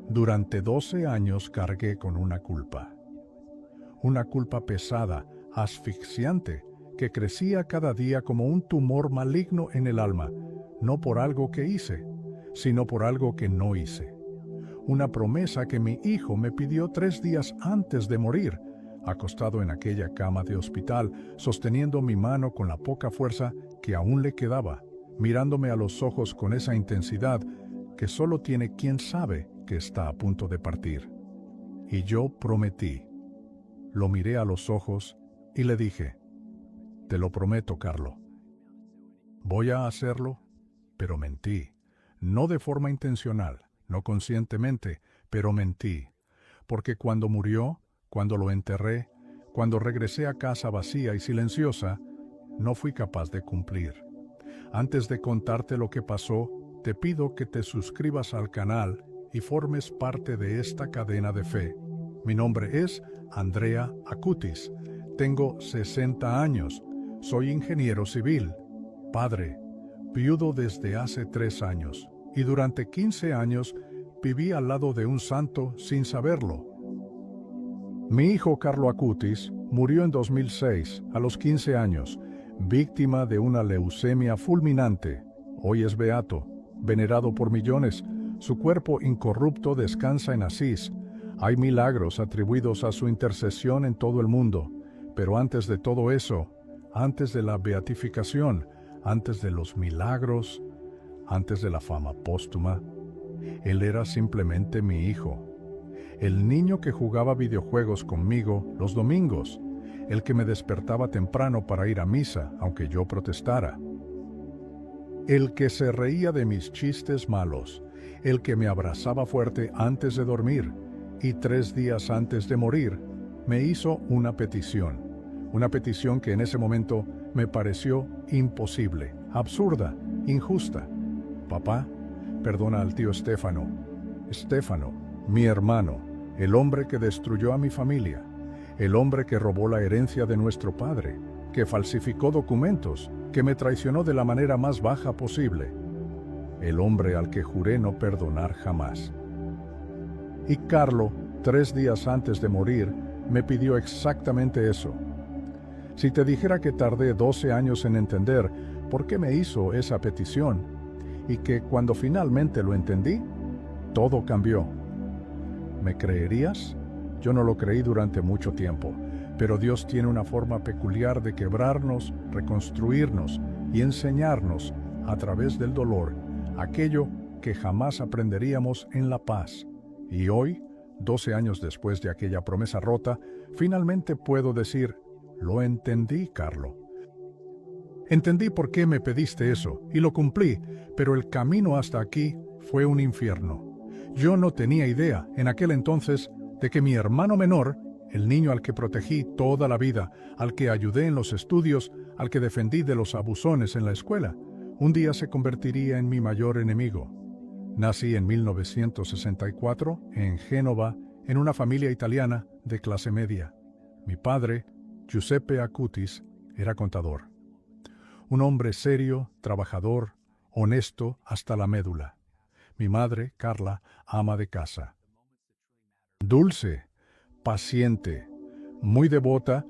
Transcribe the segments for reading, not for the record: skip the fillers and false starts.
Durante 12 años cargué con una culpa pesada, asfixiante, que crecía cada día como un tumor maligno en el alma, no por algo que hice, sino por algo que no hice. Una promesa que mi hijo me pidió 3 días antes de morir, acostado en aquella cama de hospital, sosteniendo mi mano con la poca fuerza que aún le quedaba, mirándome a los ojos con esa intensidad que solo tiene quien sabe que está a punto de partir. Y yo prometí. Lo miré a los ojos y le dije: «Te lo prometo, Carlo. Voy a hacerlo», pero mentí. No de forma intencional, no conscientemente, pero mentí. Porque cuando murió, cuando lo enterré, cuando regresé a casa vacía y silenciosa, no fui capaz de cumplir. Antes de contarte lo que pasó, te pido que te suscribas al canal y formes parte de esta cadena de fe. Mi nombre es Andrea Acutis. Tengo 60 años. Soy ingeniero civil, padre, viudo desde hace 3 años, y durante 15 años viví al lado de un santo sin saberlo. Mi hijo Carlo Acutis murió en 2006, a los 15 años, víctima de una leucemia fulminante. Hoy es beato, venerado por millones. Su cuerpo incorrupto descansa en Asís. Hay milagros atribuidos a su intercesión en todo el mundo. Pero antes de todo eso, antes de la beatificación, antes de los milagros, antes de la fama póstuma, él era simplemente mi hijo. El niño que jugaba videojuegos conmigo los domingos, el que me despertaba temprano para ir a misa, aunque yo protestara. El que se reía de mis chistes malos, el que me abrazaba fuerte antes de dormir, y 3 días antes de morir, me hizo una petición que en ese momento me pareció imposible, absurda, injusta. Papá, perdona al tío Stefano, mi hermano, el hombre que destruyó a mi familia, el hombre que robó la herencia de nuestro padre, que falsificó documentos, que me traicionó de la manera más baja posible, el hombre al que juré no perdonar jamás. Y Carlo, 3 días antes de morir, me pidió exactamente eso. Si te dijera que tardé 12 años en entender por qué me hizo esa petición, y que cuando finalmente lo entendí, todo cambió. ¿Me creerías? Yo no lo creí durante mucho tiempo, pero Dios tiene una forma peculiar de quebrarnos, reconstruirnos y enseñarnos, a través del dolor, aquello que jamás aprenderíamos en la paz. Y hoy, 12 años después de aquella promesa rota, finalmente puedo decir: lo entendí, Carlo. Entendí por qué me pediste eso, y lo cumplí, pero el camino hasta aquí fue un infierno. Yo no tenía idea, en aquel entonces, de que mi hermano menor, el niño al que protegí toda la vida, al que ayudé en los estudios, al que defendí de los abusones en la escuela, un día se convertiría en mi mayor enemigo. Nací en 1964, en Génova, en una familia italiana de clase media. Mi padre, Giuseppe Acutis, era contador. Un hombre serio, trabajador, honesto hasta la médula. Mi madre, Carla, ama de casa. Dulce, paciente, muy devota.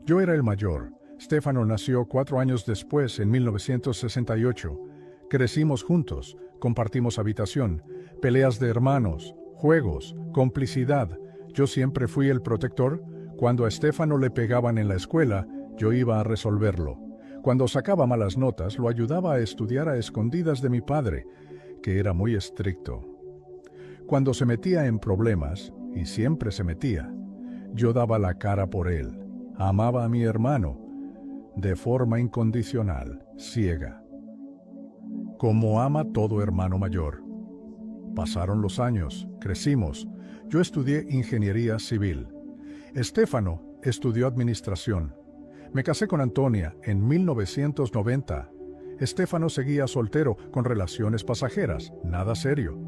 Yo era el mayor. Stefano nació 4 años después, en 1968. Crecimos juntos, compartimos habitación, peleas de hermanos, juegos, complicidad. Yo siempre fui el protector. Cuando a Stefano le pegaban en la escuela, yo iba a resolverlo. Cuando sacaba malas notas, lo ayudaba a estudiar a escondidas de mi padre, que era muy estricto. Cuando se metía en problemas, y siempre se metía, yo daba la cara por él. Amaba a mi hermano, de forma incondicional, ciega. Como ama todo hermano mayor. Pasaron los años, crecimos. Yo estudié ingeniería civil. Stefano estudió administración. Me casé con Antonia en 1990. Stefano seguía soltero, con relaciones pasajeras, nada serio.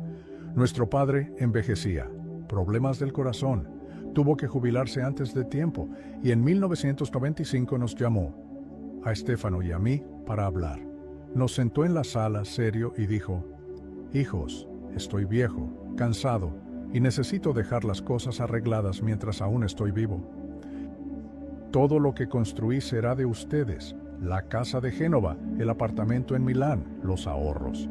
Nuestro padre envejecía, problemas del corazón, tuvo que jubilarse antes de tiempo y en 1995 nos llamó, a Stefano y a mí, para hablar. Nos sentó en la sala serio y dijo: «Hijos, estoy viejo, cansado, y necesito dejar las cosas arregladas mientras aún estoy vivo. Todo lo que construí será de ustedes, la casa de Génova, el apartamento en Milán, los ahorros.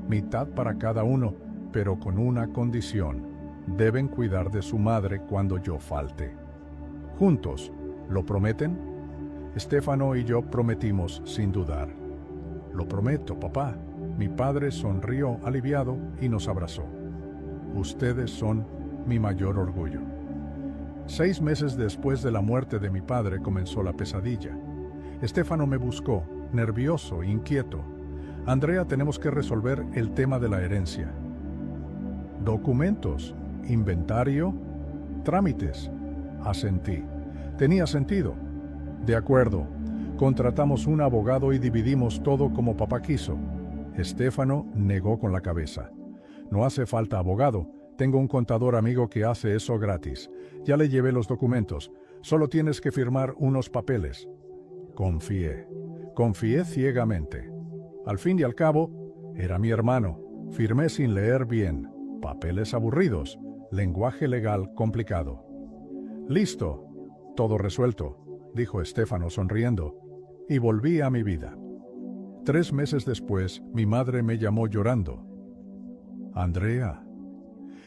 Mitad para cada uno, pero con una condición. Deben cuidar de su madre cuando yo falte. Juntos, ¿lo prometen? Stefano y yo prometimos sin dudar. Lo prometo, papá. Mi padre sonrió aliviado y nos abrazó. Ustedes son mi mayor orgullo. 6 meses después de la muerte de mi padre comenzó la pesadilla. Stefano me buscó, nervioso, inquieto. Andrea, tenemos que resolver el tema de la herencia. Documentos, inventario, trámites. Asentí. Tenía sentido. De acuerdo. Contratamos un abogado y dividimos todo como papá quiso. Stefano negó con la cabeza. No hace falta abogado. Tengo un contador amigo que hace eso gratis. Ya le llevé los documentos. Solo tienes que firmar unos papeles. Confié ciegamente. Al fin y al cabo, era mi hermano. Firmé sin leer bien. Papeles aburridos. Lenguaje legal complicado. Listo. Todo resuelto, dijo Stefano sonriendo. Y volví a mi vida. 3 meses después, mi madre me llamó llorando. Andrea.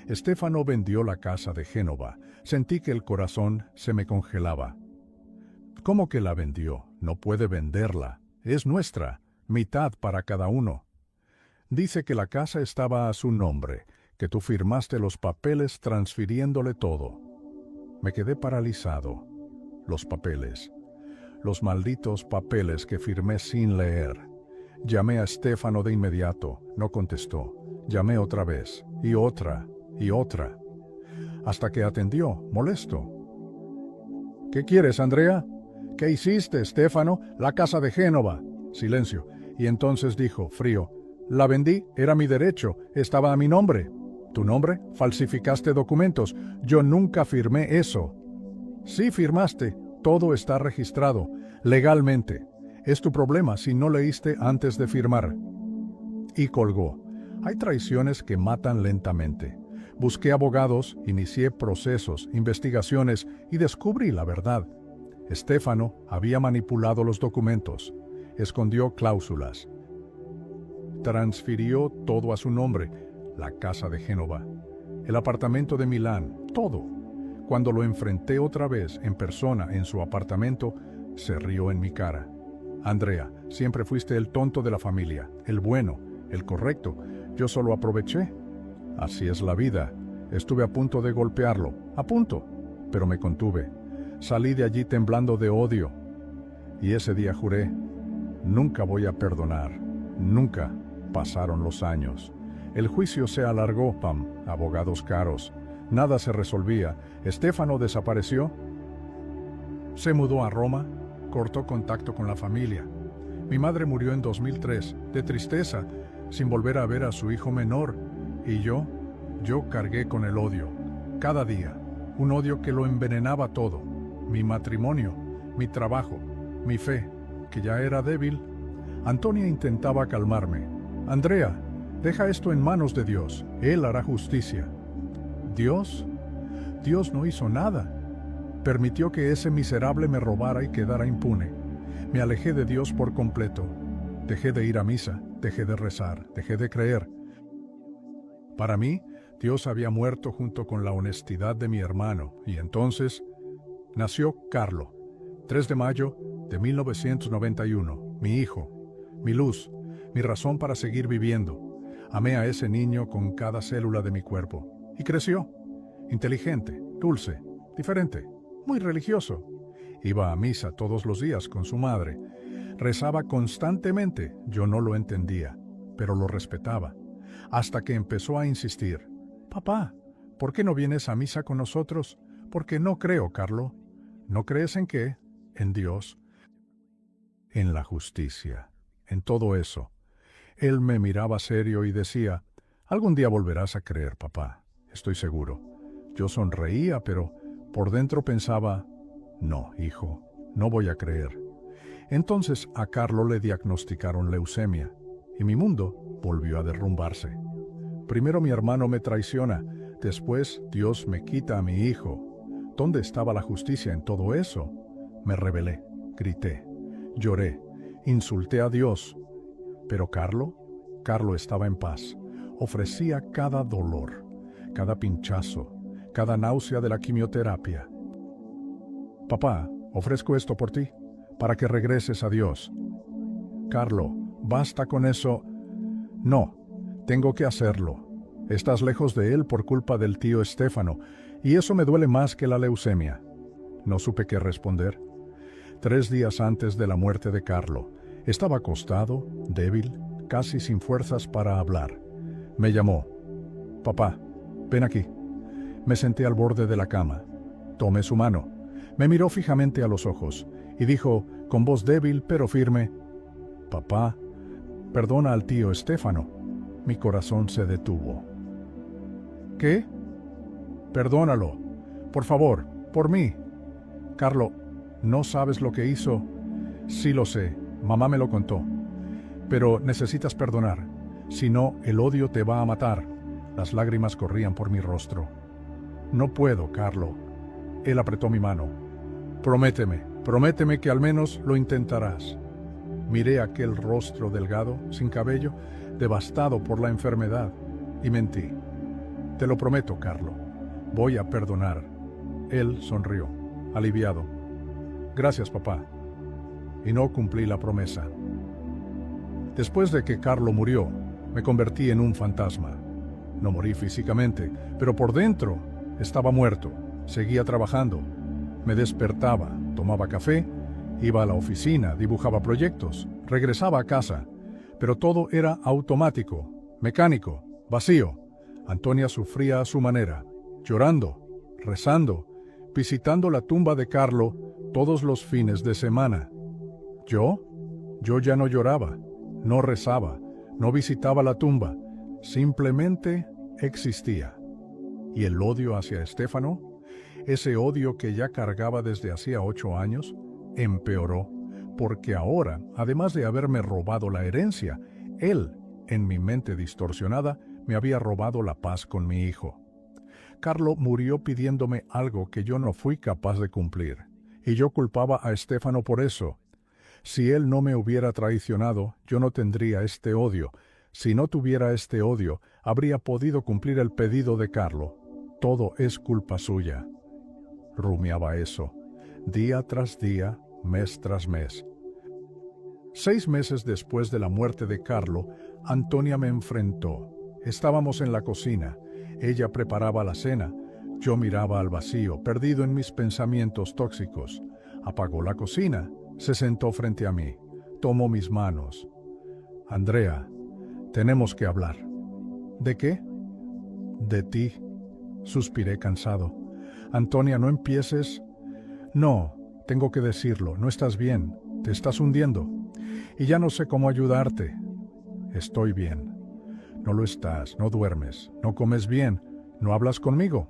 Stefano vendió la casa de Génova. Sentí que el corazón se me congelaba. ¿Cómo que la vendió? No puede venderla. Es nuestra, mitad para cada uno. Dice que la casa estaba a su nombre, que tú firmaste los papeles transfiriéndole todo. Me quedé paralizado. Los papeles. Los malditos papeles que firmé sin leer. Llamé a Stefano de inmediato. No contestó. Llamé otra vez, y otra, hasta que atendió, molesto. ¿Qué quieres, Andrea? ¿Qué hiciste, Stefano? La casa de Génova. Silencio. Y entonces dijo, frío, la vendí, era mi derecho, estaba a mi nombre. ¿Tu nombre? Falsificaste documentos. Yo nunca firmé eso. Sí firmaste, todo está registrado, legalmente. Es tu problema si no leíste antes de firmar. Y colgó. Hay traiciones que matan lentamente. Busqué abogados, inicié procesos, investigaciones y descubrí la verdad. Stefano había manipulado los documentos, escondió cláusulas. Transfirió todo a su nombre, la casa de Génova, el apartamento de Milán, todo. Cuando lo enfrenté otra vez en persona en su apartamento, se rió en mi cara. Andrea, siempre fuiste el tonto de la familia, el bueno, el correcto. Yo solo aproveché. Así es la vida. Estuve a punto de golpearlo, a punto, pero me contuve. Salí de allí temblando de odio. Y ese día juré, nunca voy a perdonar, nunca. Pasaron los años. El juicio se alargó, abogados caros. Nada se resolvía. Stefano desapareció. Se mudó a Roma, cortó contacto con la familia. Mi madre murió en 2003, de tristeza, sin volver a ver a su hijo menor. Y yo cargué con el odio, cada día, un odio que lo envenenaba todo. Mi matrimonio, mi trabajo, mi fe, que ya era débil. Antonia intentaba calmarme. Andrea, deja esto en manos de Dios, Él hará justicia. ¿Dios? Dios no hizo nada. Permitió que ese miserable me robara y quedara impune. Me alejé de Dios por completo. Dejé de ir a misa, dejé de rezar, dejé de creer. Para mí, Dios había muerto junto con la honestidad de mi hermano, y entonces nació Carlo, 3 de mayo de 1991, mi hijo, mi luz, mi razón para seguir viviendo. Amé a ese niño con cada célula de mi cuerpo, y creció, inteligente, dulce, diferente, muy religioso. Iba a misa todos los días con su madre. Rezaba constantemente, yo no lo entendía, pero lo respetaba, hasta que empezó a insistir. Papá, ¿por qué no vienes a misa con nosotros? Porque no creo, Carlo. ¿No crees en qué? En Dios. En la justicia, en todo eso. Él me miraba serio y decía, algún día volverás a creer, papá, estoy seguro. Yo sonreía, pero por dentro pensaba, no, hijo, no voy a creer. Entonces a Carlo le diagnosticaron leucemia, y mi mundo volvió a derrumbarse. Primero mi hermano me traiciona, Después Dios me quita a mi hijo. ¿Dónde estaba la justicia en todo eso? Me rebelé, grité, lloré, insulté a Dios. Pero Carlo estaba en paz. Ofrecía cada dolor, cada pinchazo, cada náusea de la quimioterapia. Papá, ofrezco esto por ti, para que regreses a Dios. Carlo, basta con eso. No, tengo que hacerlo. Estás lejos de él por culpa del tío Estéfano, y eso me duele más que la leucemia. No supe qué responder. 3 días antes de la muerte de Carlo, estaba acostado, débil, casi sin fuerzas para hablar. Me llamó. Papá, ven aquí. Me senté al borde de la cama. Tomé su mano. Me miró fijamente a los ojos y dijo, con voz débil pero firme, «Papá, perdona al tío Estéfano». Mi corazón se detuvo. «¿Qué? Perdónalo. Por favor, por mí». «Carlo, ¿no sabes lo que hizo?» «Sí lo sé. Mamá me lo contó. Pero necesitas perdonar. Si no, el odio te va a matar». Las lágrimas corrían por mi rostro. «No puedo, Carlo». Él apretó mi mano. Prométeme que al menos lo intentarás». Miré aquel rostro delgado, sin cabello, devastado por la enfermedad, y mentí. «Te lo prometo, Carlo. Voy a perdonar». Él sonrió, aliviado. «Gracias, papá». Y no cumplí la promesa. Después de que Carlo murió, me convertí en un fantasma. No morí físicamente, pero por dentro estaba muerto. Seguía trabajando. Me despertaba, tomaba café, iba a la oficina, dibujaba proyectos, regresaba a casa. Pero todo era automático, mecánico, vacío. Antonia sufría a su manera, llorando, rezando, visitando la tumba de Carlo todos los fines de semana. Yo ya no lloraba, no rezaba, no visitaba la tumba, simplemente existía. ¿Y el odio hacia Estéfano? Ese odio que ya cargaba desde hacía 8 años, empeoró, porque ahora, además de haberme robado la herencia, él, en mi mente distorsionada, me había robado la paz con mi hijo. Carlo murió pidiéndome algo que yo no fui capaz de cumplir, y yo culpaba a Estéfano por eso. Si él no me hubiera traicionado, yo no tendría este odio. Si no tuviera este odio, habría podido cumplir el pedido de Carlo. Todo es culpa suya. Rumiaba eso, día tras día, mes tras mes. 6 meses después de la muerte de Carlo, Antonia me enfrentó. Estábamos en la cocina. Ella preparaba la cena. Yo miraba al vacío, perdido en mis pensamientos tóxicos. Apagó la cocina. Se sentó frente a mí. Tomó mis manos. «Andrea, tenemos que hablar». «¿De qué?» «De ti». Suspiré cansado. «Antonia, no empieces». «No, tengo que decirlo. No estás bien. Te estás hundiendo. Y ya no sé cómo ayudarte». «Estoy bien». «No lo estás. No duermes. No comes bien. No hablas conmigo.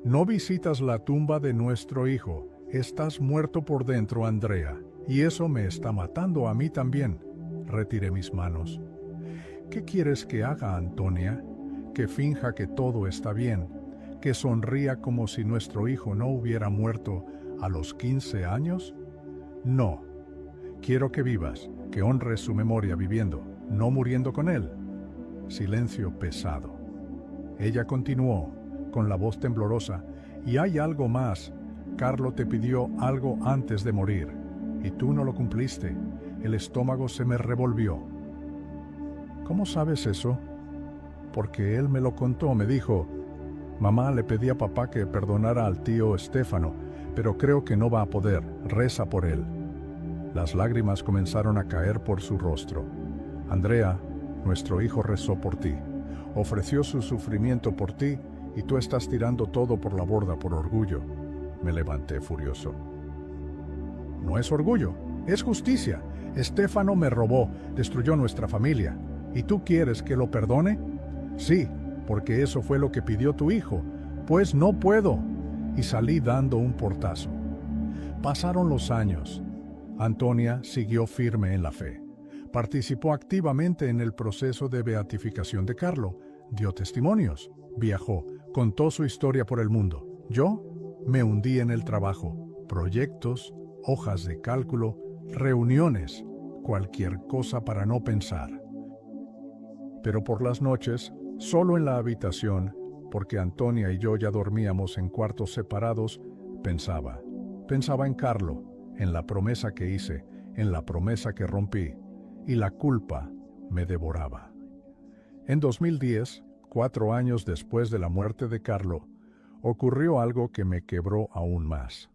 No visitas la tumba de nuestro hijo. Estás muerto por dentro, Andrea. Y eso me está matando a mí también». Retiré mis manos. «¿Qué quieres que haga, Antonia? Que finja que todo está bien, que sonría como si nuestro hijo no hubiera muerto a los 15 años? No. Quiero que vivas, que honres su memoria viviendo, no muriendo con él». Silencio pesado. Ella continuó, con la voz temblorosa, «Y hay algo más. Carlo te pidió algo antes de morir, y tú no lo cumpliste». El estómago se me revolvió. «¿Cómo sabes eso?» «Porque él me lo contó. Me dijo, mamá le pedí a papá que perdonara al tío Estéfano, pero creo que no va a poder. Reza por él». Las lágrimas comenzaron a caer por su rostro. «Andrea, nuestro hijo rezó por ti. Ofreció su sufrimiento por ti y tú estás tirando todo por la borda por orgullo». Me levanté furioso. «No es orgullo, es justicia. Estéfano me robó, destruyó nuestra familia. ¿Y tú quieres que lo perdone?» «Sí, porque eso fue lo que pidió tu hijo». «Pues no puedo». Y salí dando un portazo. Pasaron los años. Antonia siguió firme en la fe. Participó activamente en el proceso de beatificación de Carlo. Dio testimonios. viajó, contó su historia por el mundo. Yo me hundí en el trabajo, proyectos, hojas de cálculo, reuniones, cualquier cosa para no pensar. Pero por las noches, solo en la habitación, porque Antonia y yo ya dormíamos en cuartos separados, pensaba en Carlo, en la promesa que hice, en la promesa que rompí, y la culpa me devoraba. En 2010, 4 años después de la muerte de Carlo, ocurrió algo que me quebró aún más.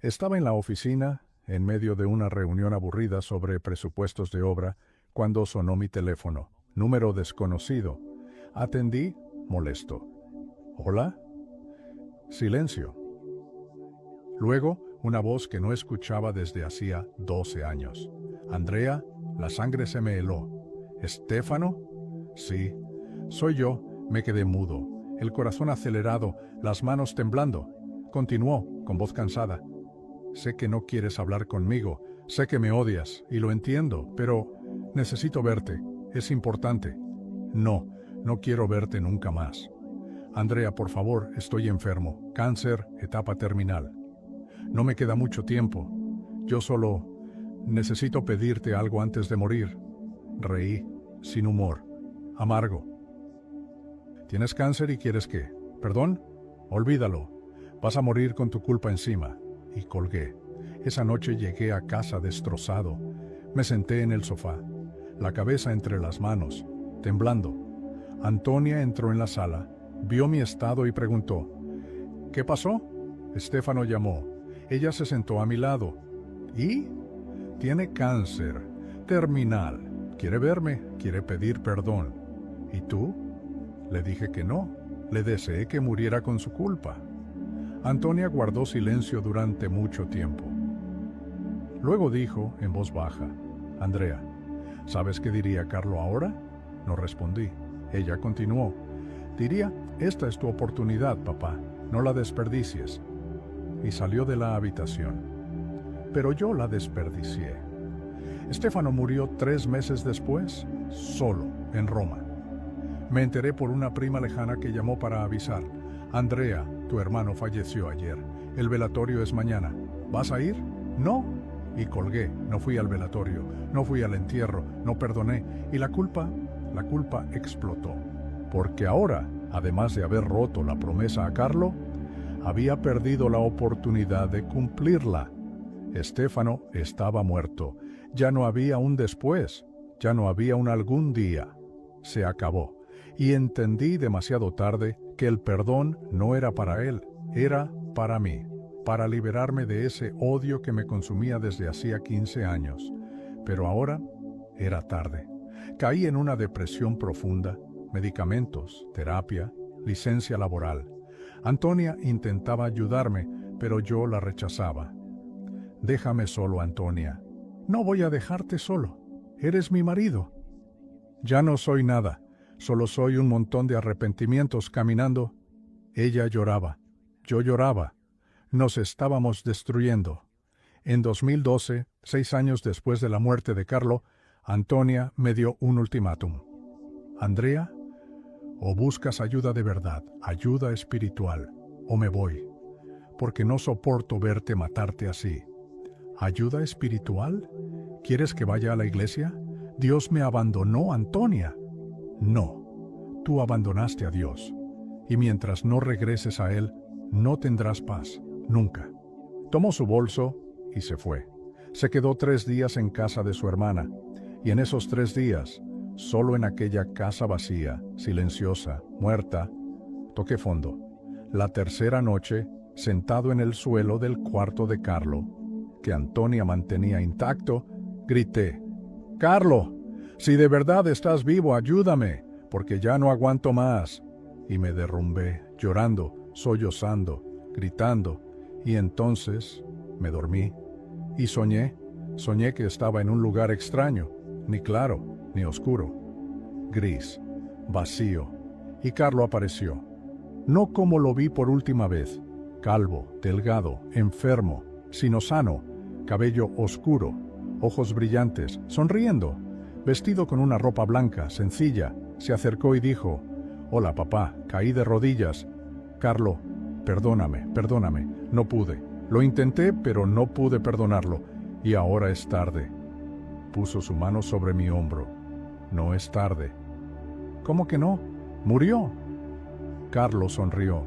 Estaba en la oficina, en medio de una reunión aburrida sobre presupuestos de obra, cuando sonó mi teléfono, número desconocido. Atendí, molesto. ¿Hola? Silencio. Luego, una voz que no escuchaba desde hacía 12 años. Andrea, la sangre se me heló. ¿Estéfano? Sí, soy yo. Me quedé mudo, el corazón acelerado, las manos temblando. Continuó, con voz cansada. Sé que no quieres hablar conmigo, sé que me odias, y lo entiendo, pero necesito verte, es importante. No quiero verte nunca más. Andrea, por favor, estoy enfermo, cáncer, etapa terminal. No me queda mucho tiempo. Yo solo necesito pedirte algo antes de morir. Reí, sin humor, amargo. ¿Tienes cáncer y quieres qué? ¿Perdón? Olvídalo. Vas a morir con tu culpa encima. Y colgué. Esa noche llegué a casa destrozado. Me senté en el sofá, la cabeza entre las manos, temblando. Antonia entró en la sala, vio mi estado y preguntó, ¿qué pasó? Estéfano llamó. Ella se sentó a mi lado. ¿Y? Tiene cáncer, terminal. Quiere verme, quiere pedir perdón. ¿Y tú? Le dije que no. Le deseé que muriera con su culpa. Antonia guardó silencio durante mucho tiempo. Luego dijo, en voz baja, Andrea, ¿sabes qué diría Carlo ahora? No respondí. Ella continuó. Diría, esta es tu oportunidad, papá, no la desperdicies. Y salió de la habitación. Pero yo la desperdicié. Estéfano murió 3 meses después, solo, en Roma. Me enteré por una prima lejana que llamó para avisar. Andrea, tu hermano falleció ayer. El velatorio es mañana. ¿Vas a ir? No. Y colgué. No fui al velatorio. No fui al entierro. No perdoné. Y la culpa explotó. Porque ahora, además de haber roto la promesa a Carlo, había perdido la oportunidad de cumplirla. Estéfano estaba muerto. Ya no había un después. Ya no había un algún día. Se acabó. Y entendí demasiado tarde que el perdón no era para él, era para mí, para liberarme de ese odio que me consumía desde hacía 15 años. Pero ahora era tarde. Caí en una depresión profunda, medicamentos, terapia, licencia laboral. Antonia intentaba ayudarme, pero yo la rechazaba. Déjame solo, Antonia. No voy a dejarte solo. Eres mi marido. Ya no soy nada. Solo soy un montón de arrepentimientos caminando. Ella lloraba. Yo lloraba. Nos estábamos destruyendo. En 2012, 6 años después de la muerte de Carlo, Antonia me dio un ultimátum. Andrea, o buscas ayuda de verdad, ayuda espiritual, o me voy, porque no soporto verte matarte así. ¿Ayuda espiritual? ¿Quieres que vaya a la iglesia? Dios me abandonó, Antonia. No, tú abandonaste a Dios, y mientras no regreses a Él, no tendrás paz, nunca. Tomó su bolso y se fue. Se quedó 3 días en casa de su hermana, y en esos 3 días, solo en aquella casa vacía, silenciosa, muerta, toqué fondo. La tercera noche, sentado en el suelo del cuarto de Carlo, que Antonia mantenía intacto, grité, «Carlo, si de verdad estás vivo, ayúdame, porque ya no aguanto más». Y me derrumbé, llorando, sollozando, gritando, y entonces me dormí. Y soñé que estaba en un lugar extraño, ni claro, ni oscuro, gris, vacío, y Carlo apareció. No como lo vi por última vez, calvo, delgado, enfermo, sino sano, cabello oscuro, ojos brillantes, sonriendo, vestido con una ropa blanca, sencilla, se acercó y dijo, Hola, papá. Caí de rodillas. Carlo, perdóname, perdóname. No pude. Lo intenté, pero no pude perdonarlo. Y ahora es tarde. Puso su mano sobre mi hombro. No es tarde. ¿Cómo que no? Murió. Carlo sonrió.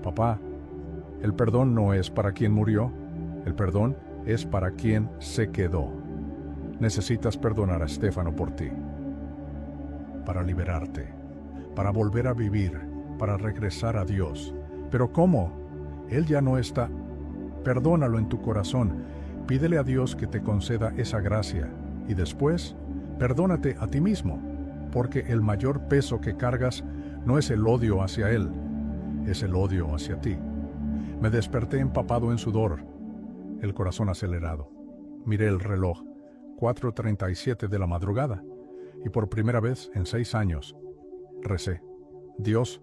Papá, el perdón no es para quien murió. El perdón es para quien se quedó. Necesitas perdonar a Stefano por ti. Para liberarte. Para volver a vivir. Para regresar a Dios. ¿Pero cómo? Él ya no está. Perdónalo en tu corazón. Pídele a Dios que te conceda esa gracia. Y después, perdónate a ti mismo. Porque el mayor peso que cargas no es el odio hacia Él. Es el odio hacia ti. Me desperté empapado en sudor. El corazón acelerado. Miré el reloj. 4:37 de la madrugada. Y por primera vez en 6 años, recé. Dios,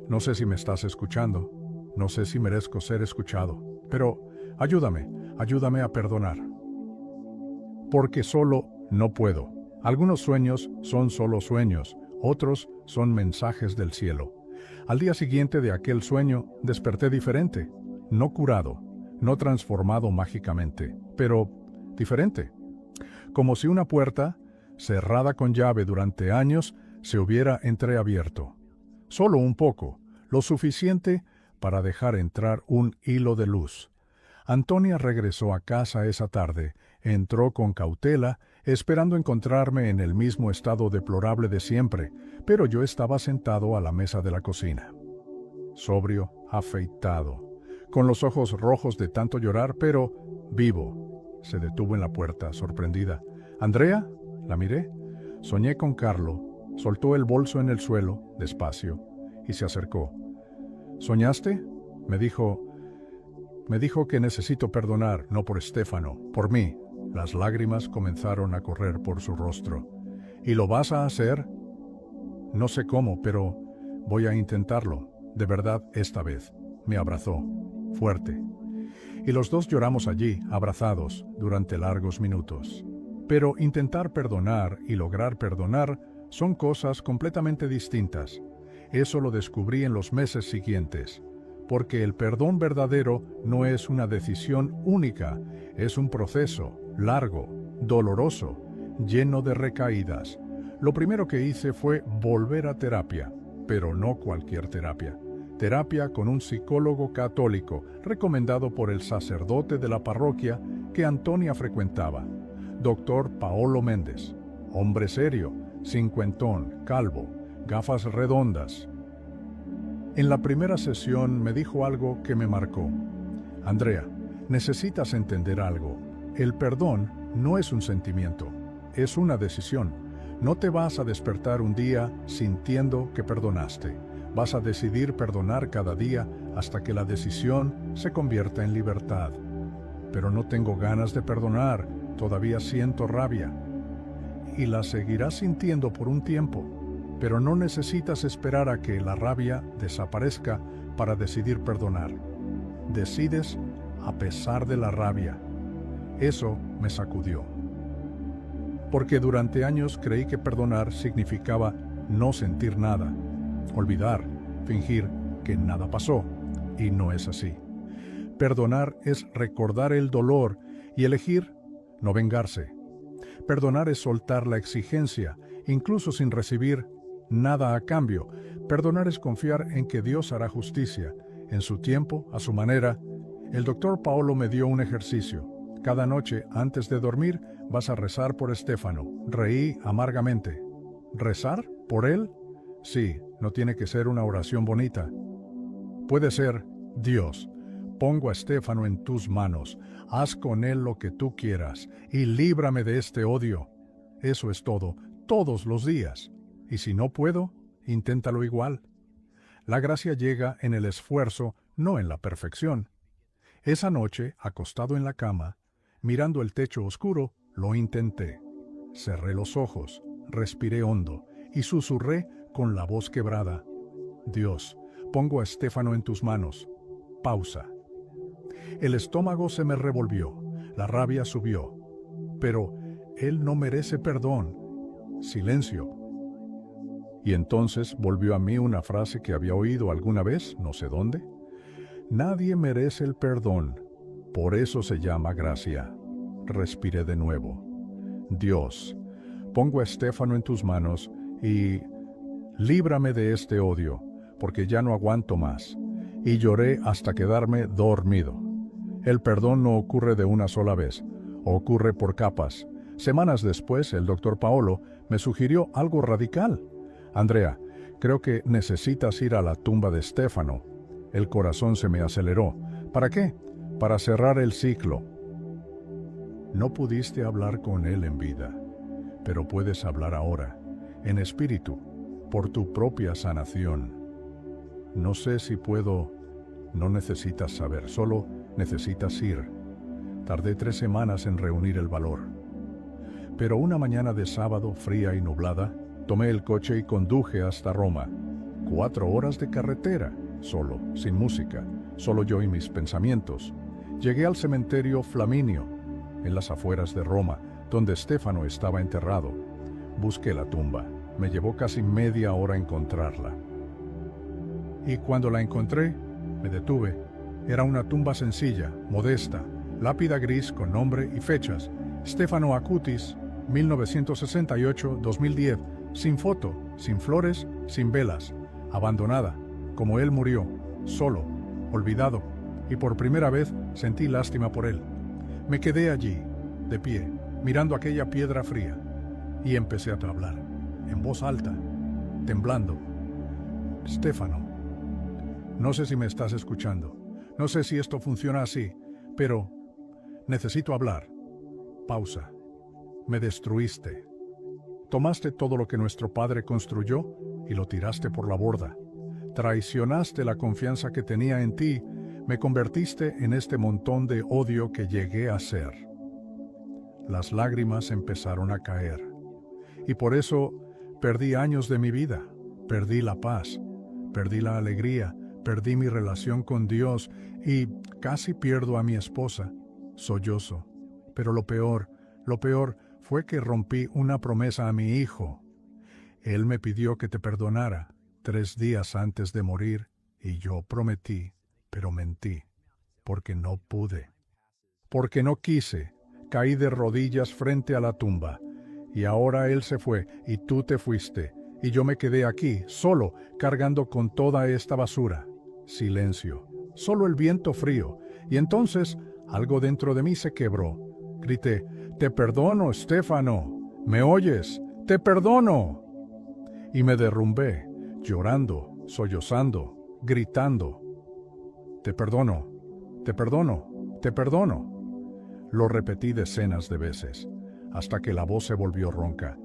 no sé si me estás escuchando. No sé si merezco ser escuchado. Pero ayúdame a perdonar. Porque solo no puedo. Algunos sueños son solo sueños, otros son mensajes del cielo. Al día siguiente de aquel sueño desperté diferente, no curado, no transformado mágicamente, pero diferente. Como si una puerta, cerrada con llave durante años, se hubiera entreabierto. Solo un poco, lo suficiente para dejar entrar un hilo de luz. Antonia regresó a casa esa tarde, entró con cautela, esperando encontrarme en el mismo estado deplorable de siempre, pero yo estaba sentado a la mesa de la cocina. Sobrio, afeitado, con los ojos rojos de tanto llorar, pero vivo. Se detuvo en la puerta, sorprendida. «¿Andrea?» La miré. Soñé con Carlo. Soltó el bolso en el suelo, despacio, y se acercó. «¿Soñaste?» Me dijo que necesito perdonar, no por Stefano, por mí. Las lágrimas comenzaron a correr por su rostro. «¿Y lo vas a hacer?» «No sé cómo, pero voy a intentarlo. De verdad, esta vez». Me abrazó, fuerte. Y los dos lloramos allí, abrazados, durante largos minutos. Pero intentar perdonar y lograr perdonar son cosas completamente distintas. Eso lo descubrí en los meses siguientes. Porque el perdón verdadero no es una decisión única, es un proceso largo, doloroso, lleno de recaídas. Lo primero que hice fue volver a terapia, pero no cualquier terapia. Terapia con un psicólogo católico recomendado por el sacerdote de la parroquia que Antonia frecuentaba, Dr. Paolo Méndez. Hombre serio, cincuentón, calvo, gafas redondas. En la primera sesión me dijo algo que me marcó. «Andrea, necesitas entender algo. El perdón no es un sentimiento, es una decisión. No te vas a despertar un día sintiendo que perdonaste. Vas a decidir perdonar cada día hasta que la decisión se convierta en libertad. Pero no tengo ganas de perdonar, todavía siento rabia. Y la seguirás sintiendo por un tiempo. Pero no necesitas esperar a que la rabia desaparezca para decidir perdonar. Decides a pesar de la rabia». Eso me sacudió. Porque durante años creí que perdonar significaba no sentir nada, olvidar, fingir que nada pasó, y no es así. Perdonar es recordar el dolor y elegir no vengarse. Perdonar es soltar la exigencia, incluso sin recibir nada a cambio. Perdonar es confiar en que Dios hará justicia, en su tiempo, a su manera. El doctor Paolo me dio un ejercicio. Cada noche, antes de dormir, vas a rezar por Stefano. Reí amargamente. ¿Rezar? ¿Por él? Sí, no tiene que ser una oración bonita. Puede ser: Dios, pongo a Stefano en tus manos. Haz con él lo que tú quieras y líbrame de este odio. Eso es todo, todos los días. Y si no puedo, inténtalo igual. La gracia llega en el esfuerzo, no en la perfección. Esa noche, acostado en la cama, mirando el techo oscuro, lo intenté. Cerré los ojos, respiré hondo y susurré con la voz quebrada: Dios, pongo a Stefano en tus manos. Pausa. El estómago se me revolvió, la rabia subió. Pero él no merece perdón. Silencio. Y entonces volvió a mí una frase que había oído alguna vez, no sé dónde. Nadie merece el perdón, por eso se llama gracia. Respiré de nuevo. Dios, pongo a Estéfano en tus manos y líbrame de este odio, porque ya no aguanto más. Y lloré hasta quedarme dormido. El perdón no ocurre de una sola vez, ocurre por capas. Semanas después, el doctor Paolo me sugirió algo radical. Andrea, creo que necesitas ir a la tumba de Estéfano. El corazón se me aceleró. ¿Para qué? Para cerrar el ciclo. No pudiste hablar con él en vida, pero puedes hablar ahora, en espíritu, por tu propia sanación. No sé si puedo. No necesitas saber, solo necesitas ir. Tardé 3 semanas en reunir el valor. Pero una mañana de sábado, fría y nublada, tomé el coche y conduje hasta Roma. 4 horas de carretera, solo, sin música, solo yo y mis pensamientos. Llegué al cementerio Flaminio, en las afueras de Roma, donde Estéfano estaba enterrado. Busqué la tumba. Me llevó casi media hora encontrarla. Y cuando la encontré, me detuve. Era una tumba sencilla, modesta, lápida gris con nombre y fechas. Stefano Acutis, 1968-2010, sin foto, sin flores, sin velas, abandonada, como él murió, solo, olvidado, y por primera vez sentí lástima por él. Me quedé allí, de pie, mirando aquella piedra fría, y empecé a hablar, en voz alta, temblando. Stefano, no sé si me estás escuchando, no sé si esto funciona así, pero necesito hablar. Pausa. Me destruiste. Tomaste todo lo que nuestro padre construyó y lo tiraste por la borda. Traicionaste la confianza que tenía en ti. Me convertiste en este montón de odio que llegué a ser. Las lágrimas empezaron a caer. Y por eso perdí años de mi vida. Perdí la paz. Perdí la alegría. Perdí mi relación con Dios y casi pierdo a mi esposa. Sollozo. Pero lo peor fue que rompí una promesa a mi hijo. Él me pidió que te perdonara 3 días antes de morir y yo prometí, pero mentí, porque no pude. Porque no quise, caí de rodillas frente a la tumba. Y ahora él se fue y tú te fuiste y yo me quedé aquí, solo, cargando con toda esta basura. Silencio, solo el viento frío. Y entonces algo dentro de mí se quebró. Grité, «Te perdono, Stefano. ¿Me oyes? ¡Te perdono!» Y me derrumbé, llorando, sollozando, gritando. «Te perdono, te perdono, te perdono». Lo repetí decenas de veces, hasta que la voz se volvió ronca,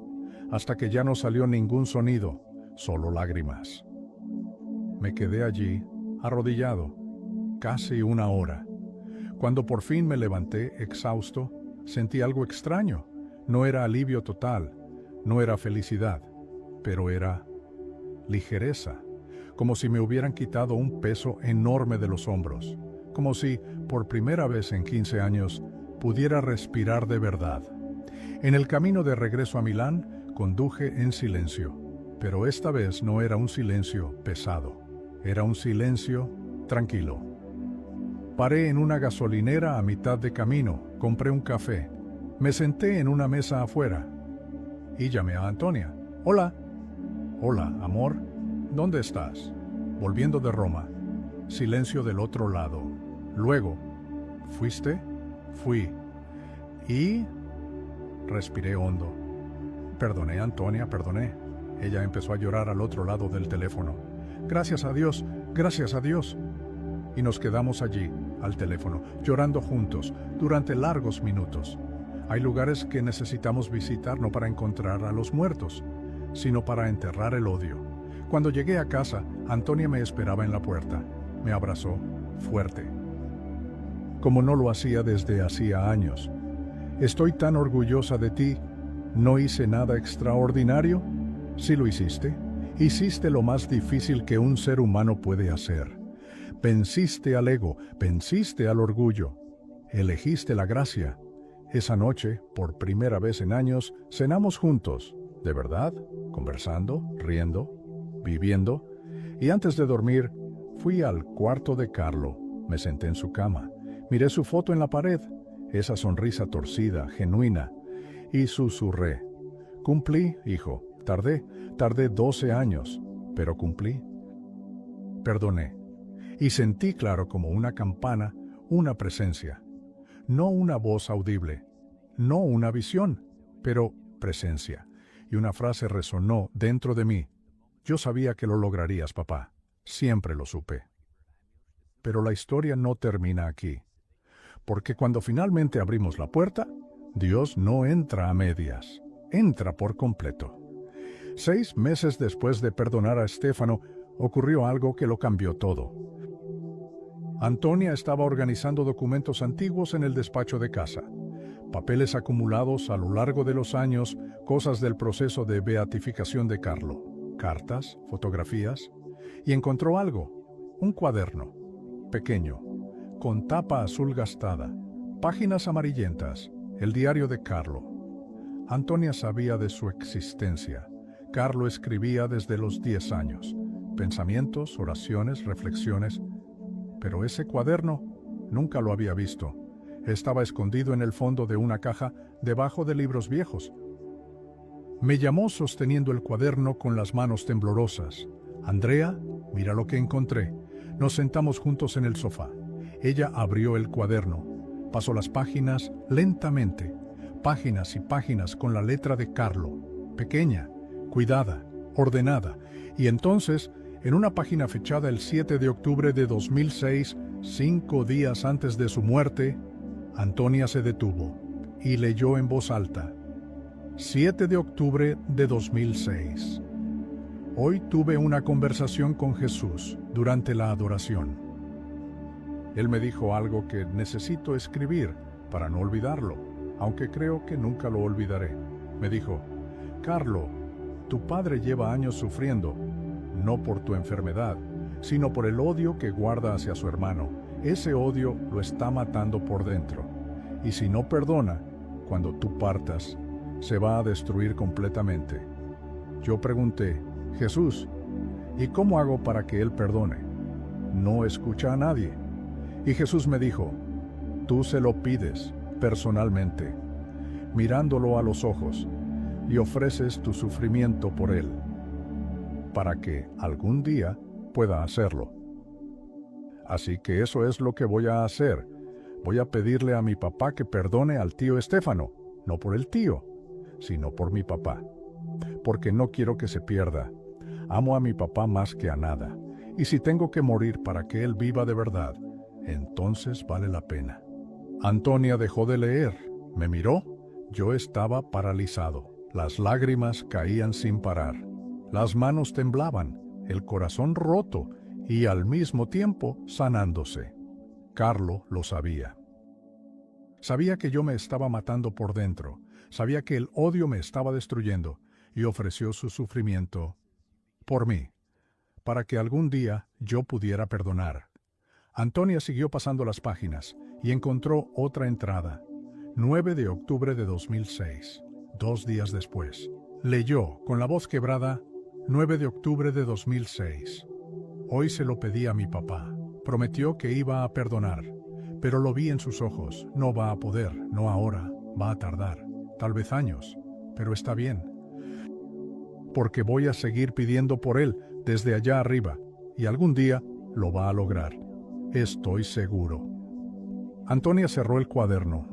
hasta que ya no salió ningún sonido, solo lágrimas. Me quedé allí, arrodillado, casi 1 hora. Cuando por fin me levanté, exhausto, sentí algo extraño. No era alivio total, no era felicidad, pero era ligereza, como si me hubieran quitado un peso enorme de los hombros, como si, por primera vez en 15 años, pudiera respirar de verdad. En el camino de regreso a Milán, conduje en silencio, pero esta vez no era un silencio pesado, era un silencio tranquilo. Paré en una gasolinera a mitad de camino, compré un café, me senté en una mesa afuera y llamé a Antonia. «Hola». «Hola, amor, ¿dónde estás?» «Volviendo de Roma». Silencio del otro lado. Luego, «¿Fuiste?» «Fui». «¿Y?» Respiré hondo. «Perdoné, Antonia, perdoné». Ella empezó a llorar al otro lado del teléfono. «Gracias a Dios, gracias a Dios». Y nos quedamos allí, al teléfono, llorando juntos, durante largos minutos. Hay lugares que necesitamos visitar no para encontrar a los muertos, sino para enterrar el odio. Cuando llegué a casa, Antonia me esperaba en la puerta. Me abrazó fuerte, como no lo hacía desde hacía años. «Estoy tan orgullosa de ti. ¿No hice nada extraordinario?» «Sí lo hiciste. Hiciste lo más difícil que un ser humano puede hacer. Venciste al ego, venciste al orgullo. Elegiste la gracia. Esa noche, por primera vez en años, cenamos juntos. de verdad, conversando, riendo, viviendo, y antes de dormir, fui al cuarto de Carlo, me senté en su cama, miré su foto en la pared, esa sonrisa torcida, genuina, y susurré: cumplí, hijo, tardé 12 años, pero cumplí. Perdoné, y sentí claro como una campana, una presencia, no una voz audible, no una visión, pero presencia, y una frase resonó dentro de mí: yo sabía que lo lograrías, papá, siempre lo supe. Pero la historia no termina aquí, porque cuando finalmente abrimos la puerta, Dios no entra a medias, entra por completo. 6 meses después de perdonar a Stefano, ocurrió algo que lo cambió todo. Antonia estaba organizando documentos antiguos en el despacho de casa, papeles acumulados a lo largo de los años, cosas del proceso de beatificación de Carlo, cartas, fotografías, y encontró algo, un cuaderno, pequeño, con tapa azul gastada, páginas amarillentas, el diario de Carlo. Antonia sabía de su existencia. Carlo escribía desde los 10 años, pensamientos, oraciones, reflexiones, pero ese cuaderno nunca lo había visto. Estaba escondido en el fondo de una caja debajo de libros viejos. Me llamó sosteniendo el cuaderno con las manos temblorosas. Andrea, mira lo que encontré. Nos sentamos juntos en el sofá. Ella abrió el cuaderno, pasó las páginas lentamente, páginas y páginas con la letra de Carlo, pequeña, cuidada, ordenada, y entonces, en una página fechada el 7 de octubre de 2006, 5 días antes de su muerte, Antonia se detuvo y leyó en voz alta: 7 de octubre de 2006. Hoy tuve una conversación con Jesús durante la adoración. Él me dijo algo que necesito escribir para no olvidarlo, aunque creo que nunca lo olvidaré. Me dijo: Carlo, tu padre lleva años sufriendo, no por tu enfermedad, sino por el odio que guarda hacia su hermano. Ese odio lo está matando por dentro. Y si no perdona, cuando tú partas, se va a destruir completamente. Yo pregunté: Jesús, ¿y cómo hago para que él perdone? No escucha a nadie. Y Jesús me dijo: tú se lo pides personalmente, mirándolo a los ojos, y ofreces tu sufrimiento por él, para que algún día pueda hacerlo. Así que eso es lo que voy a hacer. Voy a pedirle a mi papá que perdone al tío Stefano, no por el tío, sino por mi papá, porque no quiero que se pierda. Amo a mi papá más que a nada, y si tengo que morir para que él viva de verdad, entonces vale la pena. Antonia dejó de leer, me miró, yo estaba paralizado, las lágrimas caían sin parar, las manos temblaban, el corazón roto y al mismo tiempo sanándose. Carlo lo sabía. Sabía que yo me estaba matando por dentro, sabía que el odio me estaba destruyendo y ofreció su sufrimiento por mí, para que algún día yo pudiera perdonar. Antonia siguió pasando las páginas y encontró otra entrada. 9 de octubre de 2006, 2 días después. Leyó, con la voz quebrada: 9 de octubre de 2006. Hoy se lo pedí a mi papá. Prometió que iba a perdonar, pero lo vi en sus ojos. No va a poder, no ahora, va a tardar, tal vez años, pero está bien. Porque voy a seguir pidiendo por él desde allá arriba, y algún día lo va a lograr. Estoy seguro. Antonia cerró el cuaderno.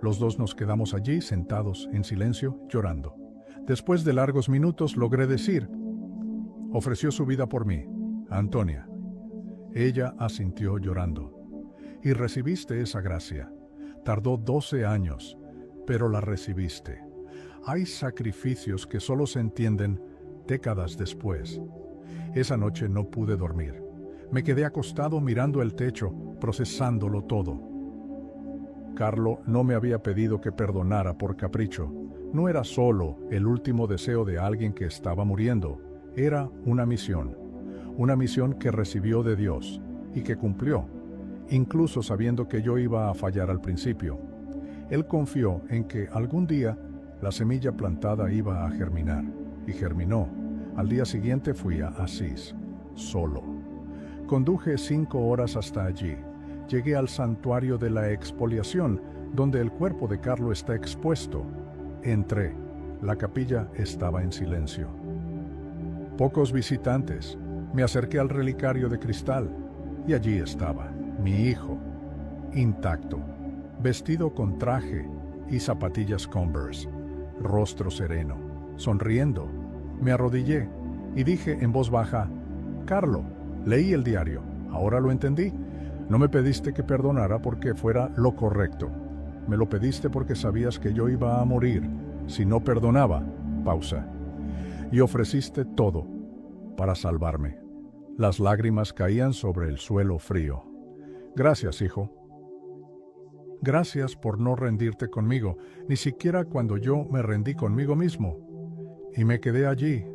Los dos nos quedamos allí sentados en silencio, llorando. Después de largos minutos logré decir: ofreció su vida por mí, Antonia. Ella asintió llorando. Y recibiste esa gracia. Tardó 12 años, pero la recibiste. Hay sacrificios que solo se entienden décadas después. Esa noche no pude dormir. Me quedé acostado mirando el techo, procesándolo todo. Carlo no me había pedido que perdonara por capricho. No era solo el último deseo de alguien que estaba muriendo. Era una misión que recibió de Dios y que cumplió, incluso sabiendo que yo iba a fallar al principio. Él confió en que algún día La semilla plantada iba a germinar, y germinó. Al día siguiente fui a Asís, solo. Conduje 5 horas hasta allí. Llegué al santuario de la expoliación, donde el cuerpo de Carlo está expuesto. Entré. La capilla estaba en silencio. Pocos visitantes. Me acerqué al relicario de cristal, y allí estaba, mi hijo, intacto, vestido con traje y zapatillas Converse, rostro sereno, sonriendo. Me arrodillé y dije en voz baja: Carlo, leí el diario, ahora lo entendí. No me pediste que perdonara porque fuera lo correcto. Me lo pediste porque sabías que yo iba a morir si no perdonaba. Pausa. Y ofreciste todo para salvarme. Las lágrimas caían sobre el suelo frío. Gracias, hijo. Gracias por no rendirte conmigo, ni siquiera cuando yo me rendí conmigo mismo. Y me quedé allí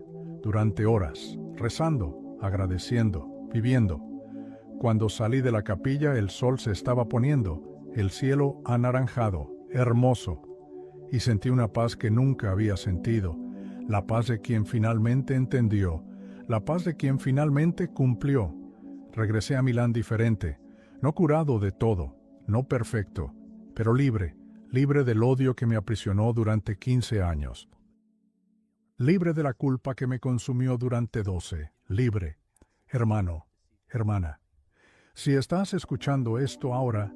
durante horas, rezando, agradeciendo, viviendo. Cuando salí de la capilla, el sol se estaba poniendo, el cielo anaranjado, hermoso, y sentí una paz que nunca había sentido, la paz de quien finalmente entendió, la paz de quien finalmente cumplió. Regresé a Milán diferente, no curado de todo, no perfecto, pero libre, libre del odio que me aprisionó durante 15 años. Libre de la culpa que me consumió durante 12, libre. Hermano, hermana, si estás escuchando esto ahora,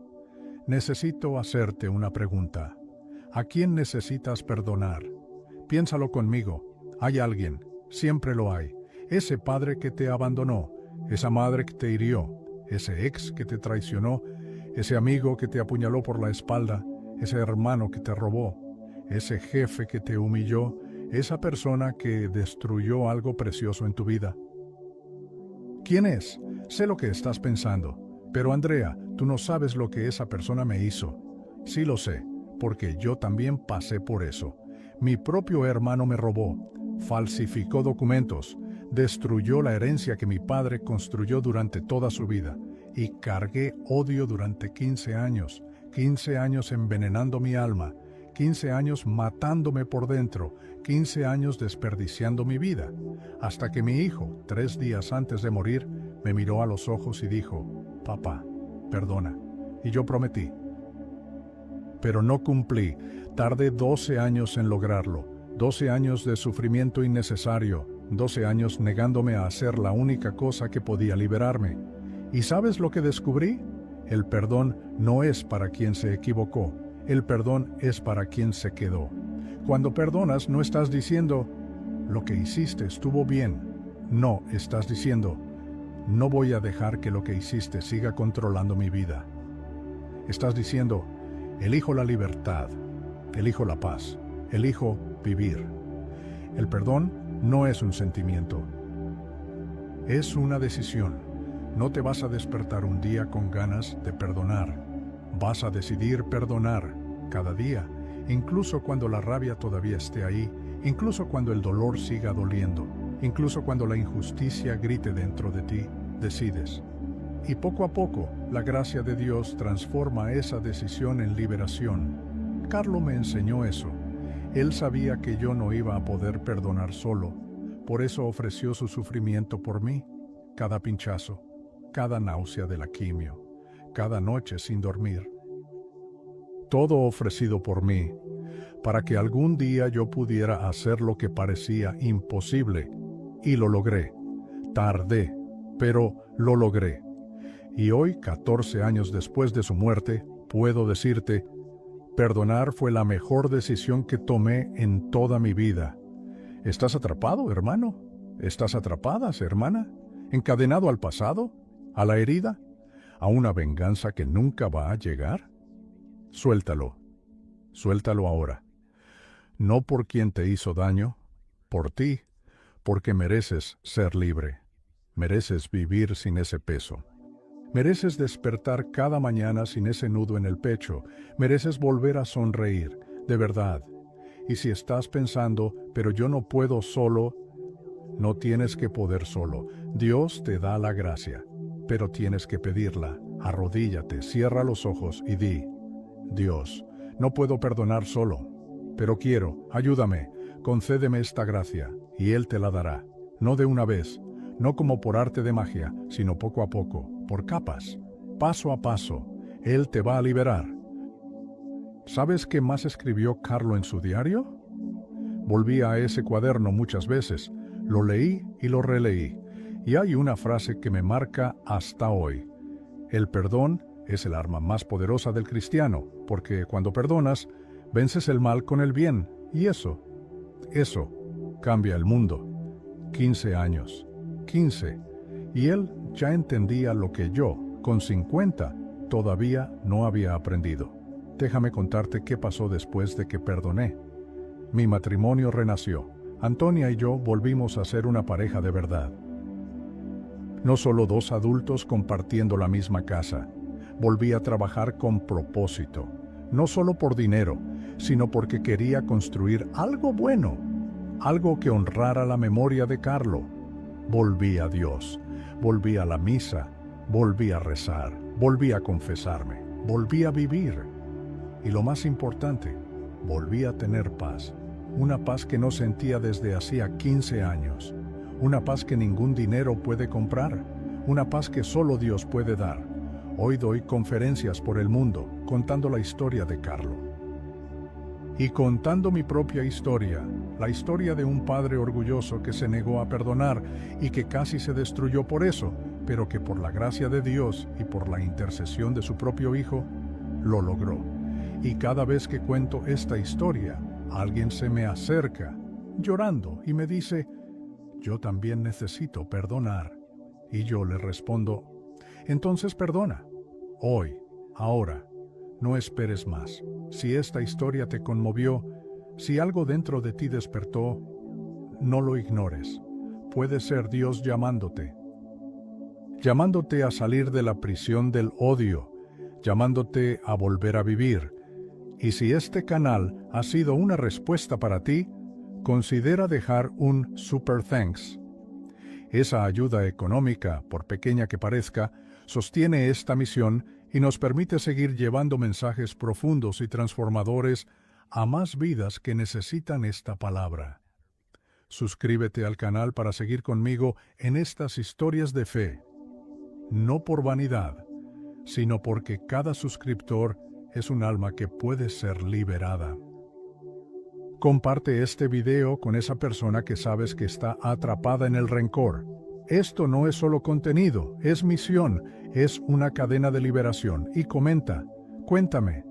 necesito hacerte una pregunta. ¿A quién necesitas perdonar? Piénsalo conmigo. Hay alguien, siempre lo hay. Ese padre que te abandonó, esa madre que te hirió, ese ex que te traicionó, ese amigo que te apuñaló por la espalda, ese hermano que te robó, ese jefe que te humilló, esa persona que destruyó algo precioso en tu vida. ¿Quién es? Sé lo que estás pensando, pero Andrea, tú no sabes lo que esa persona me hizo. Sí lo sé, porque yo también pasé por eso. Mi propio hermano me robó, falsificó documentos, destruyó la herencia que mi padre construyó durante toda su vida, y cargué odio durante 15 años, 15 años envenenando mi alma, 15 años matándome por dentro, 15 años desperdiciando mi vida, hasta que mi hijo, 3 días antes de morir, me miró a los ojos y dijo: papá, perdona. Y yo prometí. Pero no cumplí. Tardé 12 años en lograrlo, 12 años de sufrimiento innecesario, 12 años negándome a hacer la única cosa que podía liberarme. ¿Y sabes lo que descubrí? El perdón no es para quien se equivocó, el perdón es para quien se quedó. Cuando perdonas no estás diciendo: lo que hiciste estuvo bien. No, estás diciendo: no voy a dejar que lo que hiciste siga controlando mi vida. Estás diciendo: elijo la libertad, elijo la paz, elijo vivir. El perdón no es un sentimiento, es una decisión. No te vas a despertar un día con ganas de perdonar. Vas a decidir perdonar cada día, incluso cuando la rabia todavía esté ahí, incluso cuando el dolor siga doliendo, incluso cuando la injusticia grite dentro de ti, decides. Y poco a poco, la gracia de Dios transforma esa decisión en liberación. Carlo me enseñó eso. Él sabía que yo no iba a poder perdonar solo, por eso ofreció su sufrimiento por mí, cada pinchazo, cada náusea de la quimio, cada noche sin dormir. Todo ofrecido por mí, para que algún día yo pudiera hacer lo que parecía imposible, y lo logré. Tardé, pero lo logré. Y hoy, 14 años después de su muerte, puedo decirte: perdonar fue la mejor decisión que tomé en toda mi vida. ¿Estás atrapado, hermano? ¿Estás atrapada, hermana? ¿Encadenado al pasado? ¿A la herida? ¿A una venganza que nunca va a llegar? Suéltalo. Suéltalo ahora. No por quien te hizo daño, por ti, porque mereces ser libre. Mereces vivir sin ese peso. Mereces despertar cada mañana sin ese nudo en el pecho. Mereces volver a sonreír, de verdad. Y si estás pensando: pero yo no puedo solo, no tienes que poder solo. Dios te da la gracia, pero tienes que pedirla. Arrodíllate, cierra los ojos y di: Dios, no puedo perdonar solo. pero quiero, ayúdame, concédeme esta gracia, y Él te la dará. No de una vez, no como por arte de magia, sino poco a poco, por capas, paso a paso. Él te va a liberar. ¿Sabes qué más escribió Carlo en su diario? Volví a ese cuaderno muchas veces, lo leí y lo releí, y hay una frase que me marca hasta hoy. El perdón es el arma más poderosa del cristiano, porque cuando perdonas, vences el mal con el bien, y eso cambia el mundo. 15 años, 15, y él ya entendía lo que yo, con 50, todavía no había aprendido. Déjame contarte qué pasó después de que perdoné. Mi matrimonio renació. Antonia y yo volvimos a ser una pareja de verdad. No solo dos adultos compartiendo la misma casa. Volví a trabajar con propósito. No solo por dinero, sino porque quería construir algo bueno. Algo que honrara la memoria de Carlo. Volví a Dios. Volví a la misa. Volví a rezar. Volví a confesarme. Volví a vivir. Y lo más importante, volví a tener paz. Una paz que no sentía desde hacía 15 años. Una paz que ningún dinero puede comprar. Una paz que solo Dios puede dar. Hoy doy conferencias por el mundo, contando la historia de Carlo. Y contando mi propia historia, la historia de un padre orgulloso que se negó a perdonar y que casi se destruyó por eso, pero que por la gracia de Dios y por la intercesión de su propio hijo, lo logró. Y cada vez que cuento esta historia, alguien se me acerca, llorando, y me dice, yo también necesito perdonar. Y yo le respondo, entonces perdona. Hoy, ahora, no esperes más. Si esta historia te conmovió, si algo dentro de ti despertó, no lo ignores. Puede ser Dios llamándote a salir de la prisión del odio, llamándote a volver a vivir. Y si este canal ha sido una respuesta para ti, considera dejar un super thanks. Esa ayuda económica, por pequeña que parezca, sostiene esta misión y nos permite seguir llevando mensajes profundos y transformadores a más vidas que necesitan esta palabra. Suscríbete al canal para seguir conmigo en estas historias de fe, no por vanidad, sino porque cada suscriptor es un alma que puede ser liberada. Comparte este video con esa persona que sabes que está atrapada en el rencor. Esto no es solo contenido, es misión, es una cadena de liberación. Y comenta, cuéntame,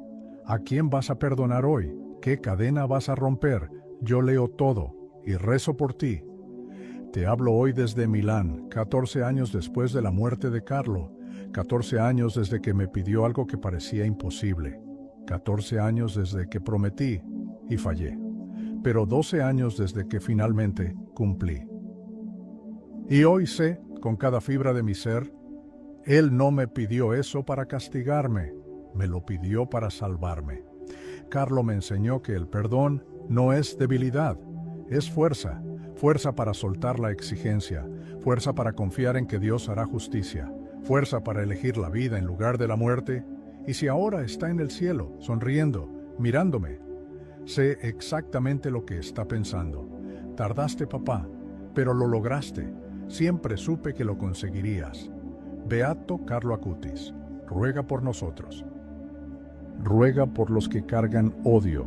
¿a quién vas a perdonar hoy? ¿Qué cadena vas a romper? Yo leo todo y rezo por ti. Te hablo hoy desde Milán, 14 años después de la muerte de Carlo, 14 años desde que me pidió algo que parecía imposible, 14 años desde que prometí y fallé, pero 12 años desde que finalmente cumplí. Y hoy sé, con cada fibra de mi ser, Él no me pidió eso para castigarme, me lo pidió para salvarme. Carlo me enseñó que el perdón no es debilidad, es fuerza, fuerza para soltar la exigencia, fuerza para confiar en que Dios hará justicia, fuerza para elegir la vida en lugar de la muerte. Y si ahora está en el cielo, sonriendo, mirándome, sé exactamente lo que está pensando. Tardaste, papá, pero lo lograste. Siempre supe que lo conseguirías. Beato Carlo Acutis, ruega por nosotros. Ruega por los que cargan odio.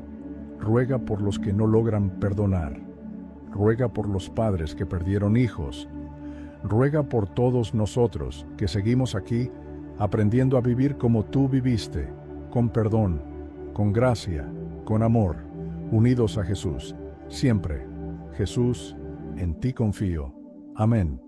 Ruega por los que no logran perdonar. Ruega por los padres que perdieron hijos. Ruega por todos nosotros que seguimos aquí aprendiendo a vivir como tú viviste, con perdón, con gracia, con amor, unidos a Jesús. Siempre, Jesús, en ti confío. Amén.